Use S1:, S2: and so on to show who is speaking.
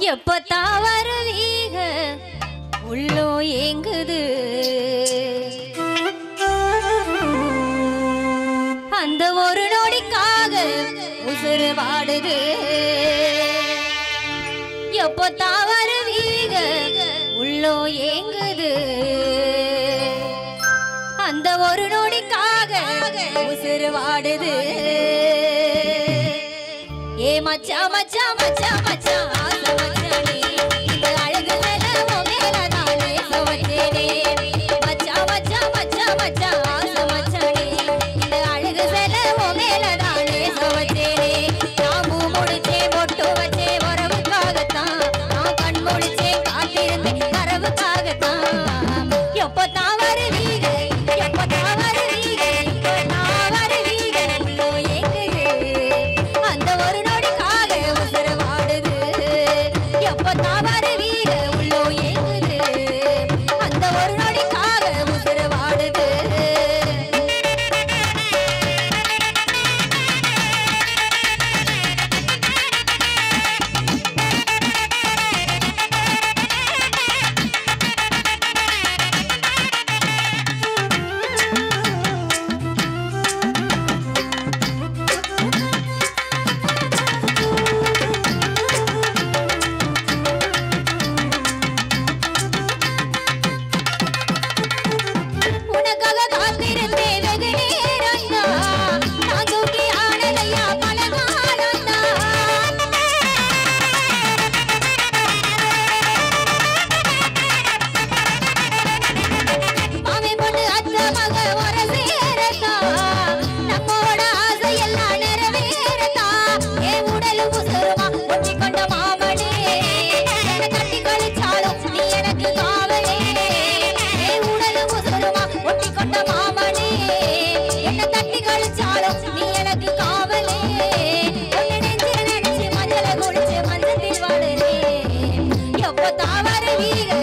S1: எப்பத்தான் வருவீக உள்ளோ ஏங்குது அந்த ஒரு நொடிக்காக உசுறு வாடுது எப்பத்தான் வருவீக உள்ளோ ஏங்குது அந்த ஒரு நொடிக்காக உசுறு வாடுது ஏ மச்சா மச்சா மச்சா மச்சா ஆசை மச்சானே இந்த அழகு நிலவும் மேல நானே சவச்சேனே மச்சா மச்சா மச்சா மச்சா ஆசை மச்சானே இந்த அழகு நிலவும் மேல நானே சவச்சேனே நாமு முடிச்சே பொட்டு வச்சே வரவுக்காகத்தான் நான் கண் முடிச்சே காத்திருந்தேன் வரவுக்காகத்தான் எப்பத்தான் வருவீங்க எப்பத்தான் வருவீங்க எப்பத்தான் வருவீங்க உள்ளோ ஏங்குது அந்த ஒரு எப்பத்தான் வருவீங்க உள்ளோ ஏங்குது அந்த ஒரு நொடிக்காக உசுறு வாடுது எப்பத்தான் வருவீங்க